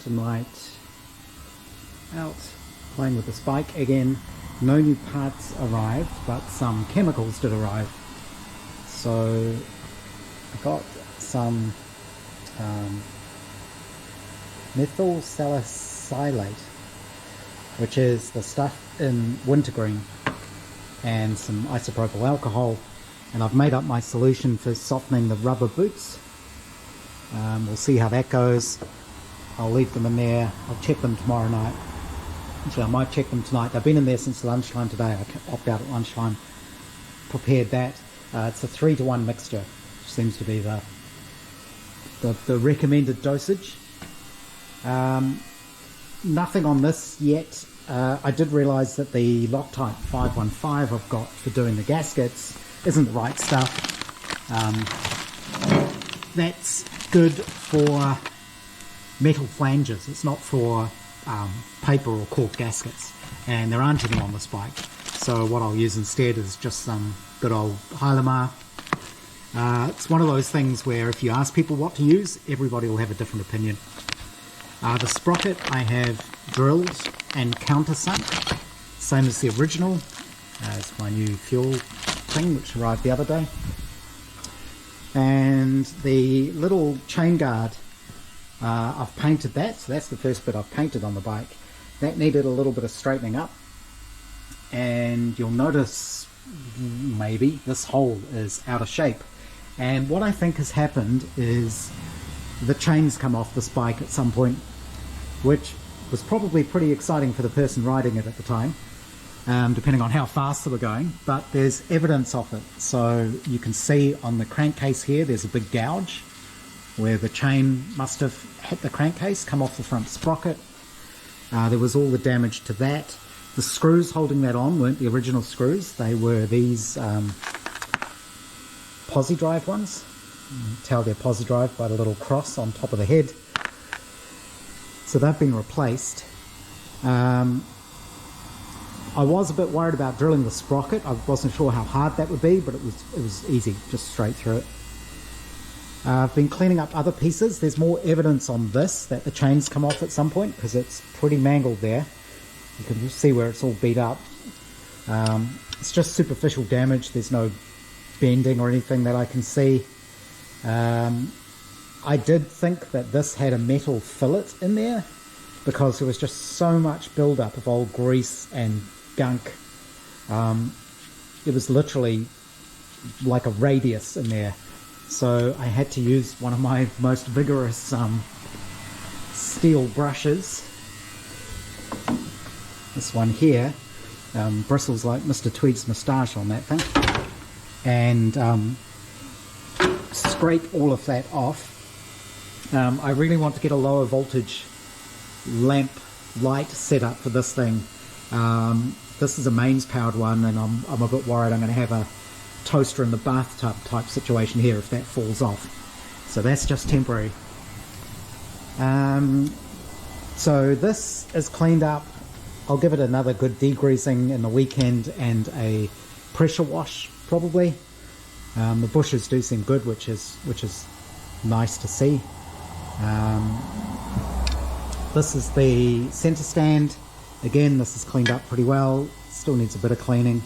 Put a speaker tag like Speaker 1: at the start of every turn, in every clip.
Speaker 1: tonight out playing with this bike again. No new parts arrived, but some chemicals did arrive. So I got some methyl salicylate, which is the stuff in wintergreen, and some isopropyl alcohol, and I've made up my solution for softening the rubber boots. We'll see how that goes. I'll leave them in there. I'll check them tomorrow night. Actually, I might check them tonight. They've been in there since lunchtime today. I popped out at lunchtime, prepared that. It's a 3-to-1 mixture, which seems to be the recommended dosage. Nothing on this yet. I did realise that the Loctite 515 I've got for doing the gaskets isn't the right stuff. That's good for metal flanges. It's not for paper or cork gaskets, and there aren't any on this bike. So what I'll use instead is just some good old Hylamar. It's one of those things where if you ask people what to use, everybody will have a different opinion. The sprocket I have drilled and countersunk, same as the original. It's my new fuel thing which arrived the other day. And the little chain guard, I've painted that, so that's the first bit I've painted on the bike. That needed a little bit of straightening up, and you'll notice maybe this hole is out of shape. And what I think has happened is the chains come off this bike at some point, which was probably pretty exciting for the person riding it at the time, depending on how fast they were going, but there's evidence of it. So you can see on the crankcase here, there's a big gouge where the chain must have hit the crankcase, come off the front sprocket. There was all the damage to that. The screws holding that on weren't the original screws, they were these Posi-Drive ones. You can tell they're Posi-Drive by the little cross on top of the head. So they've been replaced. I was a bit worried about drilling the sprocket. I wasn't sure how hard that would be, but it was easy, just straight through it. I've been cleaning up other pieces. There's more evidence on this that the chains come off at some point because it's pretty mangled there. You can see where it's all beat up. It's just superficial damage. There's no bending or anything that I can see. I did think that this had a metal fillet in there because there was just so much buildup of old grease and gunk. It was literally like a radius in there. So I had to use one of my most vigorous steel brushes. This one here bristles like Mr. Tweed's moustache on that thing. And scrape all of that off. I really want to get a lower voltage lamp light set up for this thing. This is a mains powered one, and I'm a bit worried I'm going to have a toaster in the bathtub type situation here if that falls off. So that's just temporary. So this is cleaned up. I'll give it another good degreasing in the weekend and a pressure wash probably. The bushes do seem good, which is nice to see. This is the center stand. Again, this is cleaned up pretty well. Still needs a bit of cleaning.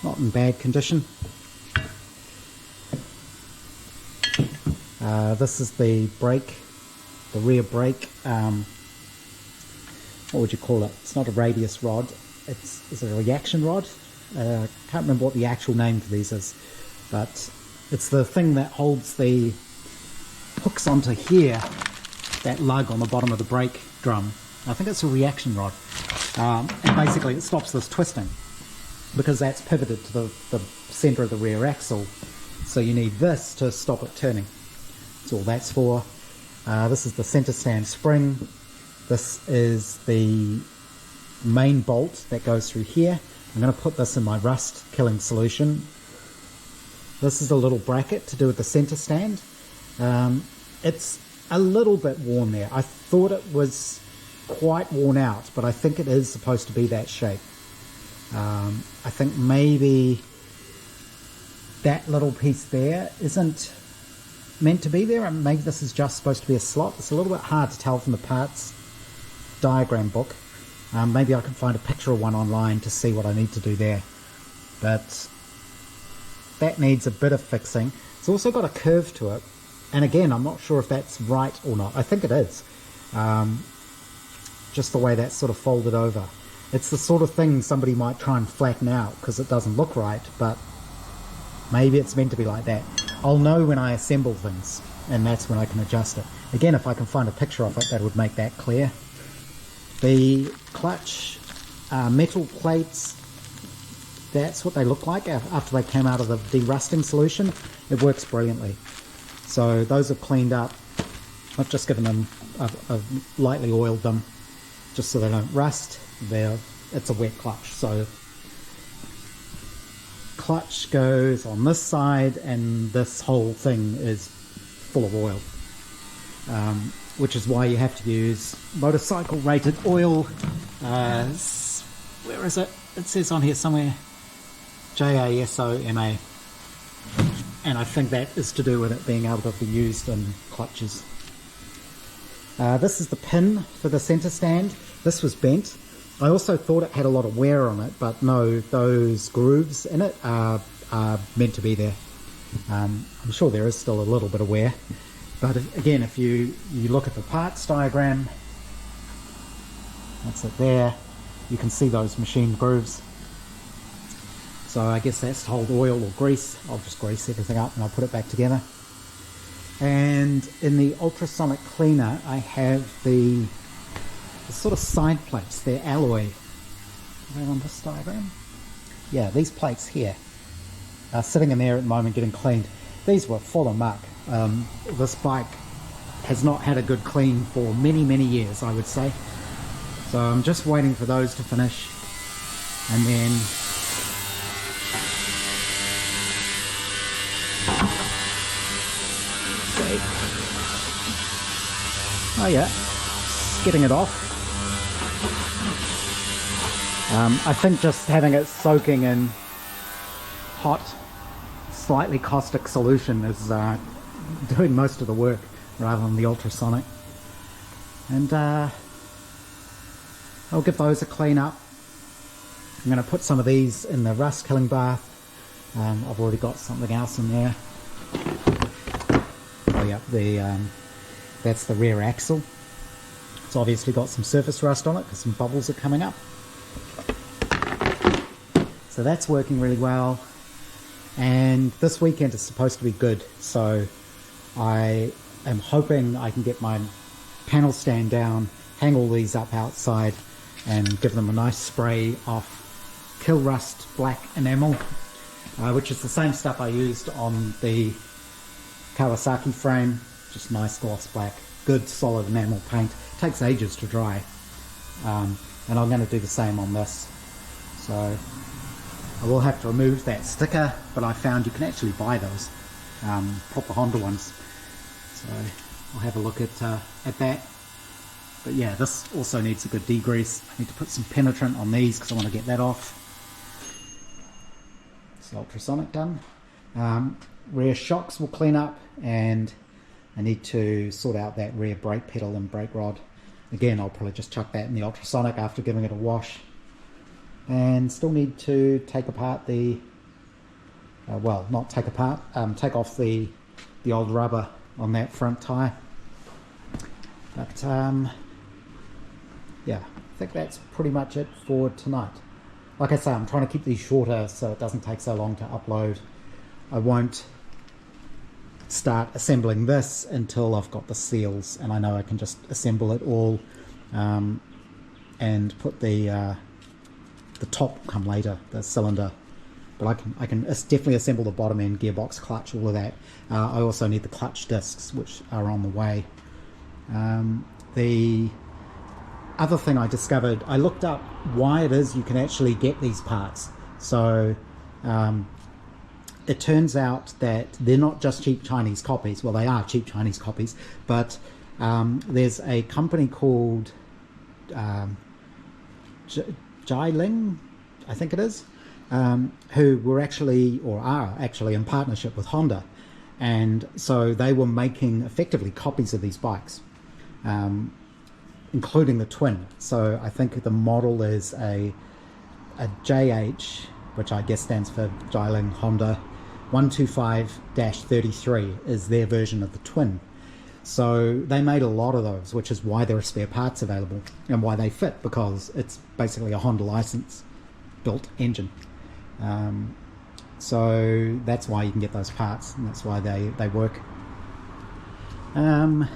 Speaker 1: Not in bad condition. This is the brake, the rear brake. What would you call it? It's not a radius rod. Is it a reaction rod? Can't remember what the actual name for these is, but it's the thing that holds the hooks onto here, that lug on the bottom of the brake drum. I think it's a reaction rod, and basically it stops this twisting because that's pivoted to the center of the rear axle, so you need this to stop it turning. That's all that's for. This is the center stand spring. This is the main bolt that goes through here. I'm going to put this in my rust killing solution. This is a little bracket to do with the center stand. It's a little bit worn there. I thought it was quite worn out, but I think it is supposed to be that shape. I think maybe that little piece there isn't meant to be there, and maybe this is just supposed to be a slot. It's a little bit hard to tell from the parts diagram book. Maybe I can find a picture of one online to see what I need to do there. But that needs a bit of fixing. It's also got a curve to it, and again, I'm not sure if that's right or not. I think it is. Just the way that's sort of folded over. It's the sort of thing somebody might try and flatten out because it doesn't look right, but maybe it's meant to be like that. I'll know when I assemble things, and that's when I can adjust it. Again, if I can find a picture of it, that would make that clear. The clutch metal plates, that's what they look like after they came out of the de-rusting solution. It works brilliantly. So those are cleaned up. I've just given them, I've lightly oiled them just so they don't rust. It's a wet clutch, so clutch goes on this side, and this whole thing is full of oil, which is why you have to use motorcycle rated oil. Where is it? It says on here somewhere JASOMA, and I think that is to do with it being able to be used in clutches. This is the pin for the center stand. This was bent. I also thought it had a lot of wear on it, but no, those grooves in it are meant to be there. I'm sure there is still a little bit of wear, but again, if you look at the parts diagram, that's it there, you can see those machined grooves. So I guess that's to hold oil or grease. I'll just grease everything up and I'll put it back together. And in the ultrasonic cleaner, I have the sort of side plates. They're alloy. Are they on this diagram? Yeah, these plates here are sitting in there at the moment getting cleaned. These were full of muck. This bike has not had a good clean for many, many years, I would say. So I'm just waiting for those to finish, and then oh yeah, just getting it off. I think just having it soaking in hot, slightly caustic solution is doing most of the work rather than the ultrasonic. And I'll give those a clean up. I'm going to put some of these in the rust killing bath. I've already got something else in there. Oh yeah, that's the rear axle. It's obviously got some surface rust on it because some bubbles are coming up. So that's working really well. And this weekend is supposed to be good, so I am hoping I can get my panel stand down, hang all these up outside, and give them a nice spray of Kill Rust black enamel, which is the same stuff I used on the Kawasaki frame. Just nice gloss black, good solid enamel paint. Takes ages to dry, and I'm going to do the same on this. So I will have to remove that sticker, but I found you can actually buy those, proper Honda ones. So I'll have a look at that. But yeah, this also needs a good degrease. I need to put some penetrant on these because I want to get that off. So ultrasonic done. Rear shocks will clean up, and I need to sort out that rear brake pedal and brake rod. Again, I'll probably just chuck that in the ultrasonic after giving it a wash. And still need to take apart the, well, not take apart, take off the old rubber on that front tyre. But yeah, I think that's pretty much it for tonight. Like I say, I'm trying to keep these shorter so it doesn't take so long to upload. I won't start assembling this until I've got the seals, and I know I can just assemble it all, and put the top come later, the cylinder. But I can definitely assemble the bottom end, gearbox, clutch, all of that. I also need the clutch discs, which are on the way. The other thing I discovered, I looked up why it is you can actually get these parts. So it turns out that they're not just cheap Chinese copies. Well, they are cheap Chinese copies, but there's a company called Jiling, I think it is, who were actually, or are actually, in partnership with Honda, And so they were making effectively copies of these bikes, including the Twin. So I think the model is a JH, which I guess stands for Jialing Honda 125-33 is their version of the Twin. So they made a lot of those, which is why there are spare parts available and why they fit, because it's basically a Honda license built engine. So that's why you can get those parts, and that's why they work. I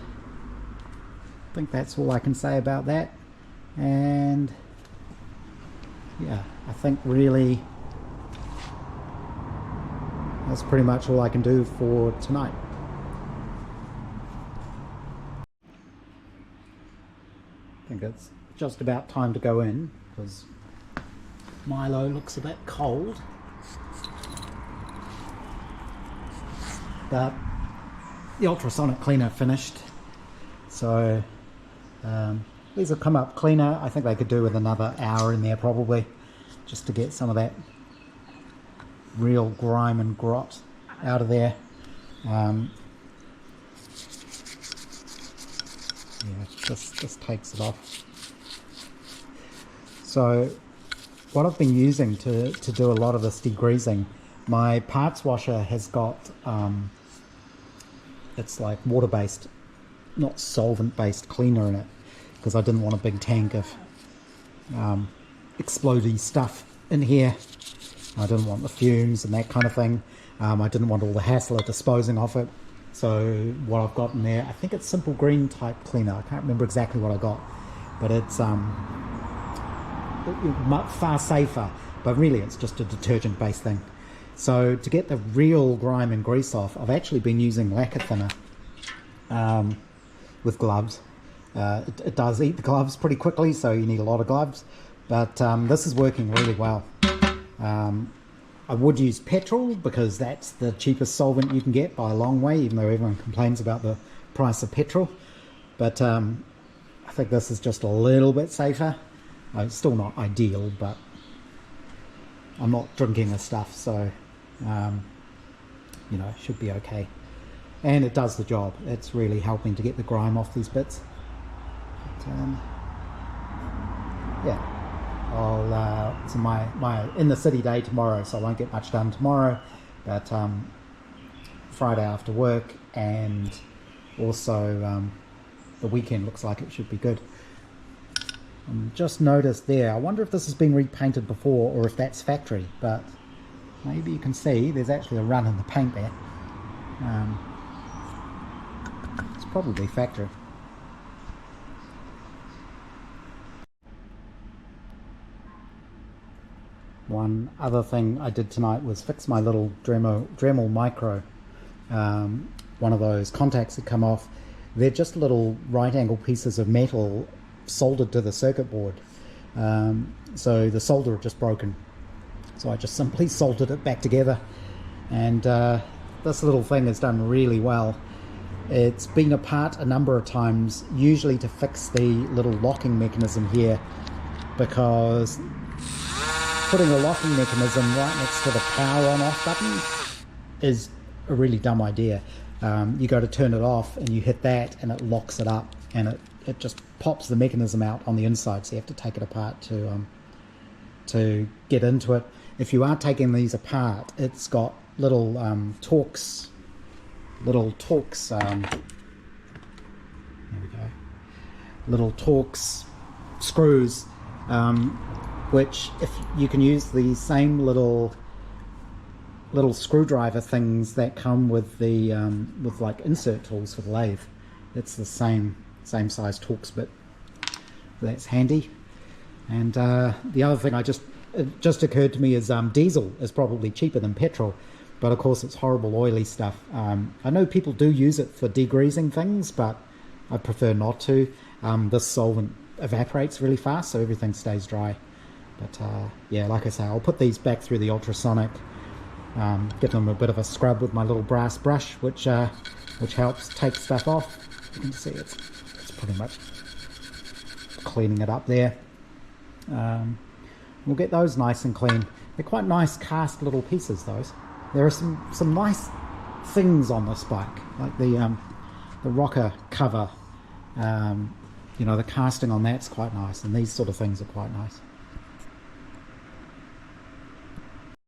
Speaker 1: think that's all I can say about that. And yeah, I think really that's pretty much all I can do for tonight. I think it's just about time to go in, because Milo looks a bit cold. But the ultrasonic cleaner finished, so these will come up cleaner. I think they could do with another hour in there probably, just to get some of that real grime and grot out of there. Yeah, just takes it off. So what I've been using to do a lot of this degreasing, my parts washer has got it's like water-based, not solvent-based cleaner in it, because I didn't want a big tank of explodey stuff in here. I didn't want the fumes and that kind of thing. I didn't want all the hassle of disposing of it. So what I've got in there, I think it's simple green type cleaner. I can't remember exactly what I got, but it's far safer, but really it's just a detergent based thing. So to get the real grime and grease off, I've actually been using lacquer thinner with gloves. It does eat the gloves pretty quickly, so you need a lot of gloves, but this is working really well. I would use petrol, because that's the cheapest solvent you can get by a long way, even though everyone complains about the price of petrol. But I think this is just a little bit safer. It's still not ideal, but I'm not drinking the stuff, so you know, it should be okay. And it does the job. It's really helping to get the grime off these bits. But, yeah, I'll it's my in the city day tomorrow, so I won't get much done tomorrow. But Friday after work, and also the weekend looks like it should be good. Just noticed there, I wonder if this has been repainted before or if that's factory, but maybe you can see there's actually a run in the paint there. It's probably factory. One other thing I did tonight was fix my little Dremel Micro, one of those contacts that come off. They're just little right angle pieces of metal soldered to the circuit board, so the solder had just broken, so I just simply soldered it back together, and this little thing has done really well. It's been apart a number of times, usually to fix the little locking mechanism here, because putting a locking mechanism right next to the power on off button is a really dumb idea. You go to turn it off and you hit that and it locks it up, and it just pops the mechanism out on the inside, so you have to take it apart to get into it. If you are taking these apart, it's got little Torx, there we go, little Torx screws, which if you can use the same little screwdriver things that come with the with like insert tools for the lathe. It's the same size Torx bit. That's handy. And the other thing it just occurred to me is diesel is probably cheaper than petrol, but of course it's horrible oily stuff. I know people do use it for degreasing things, but I prefer not to. This solvent evaporates really fast, so everything stays dry. But yeah, like I say, I'll put these back through the ultrasonic, give them a bit of a scrub with my little brass brush, which helps take stuff off. You can see it's pretty much cleaning it up there. We'll get those nice and clean. They're quite nice cast little pieces, those. There are some nice things on this bike, like the rocker cover. You know, the casting on that's quite nice, and these sort of things are quite nice.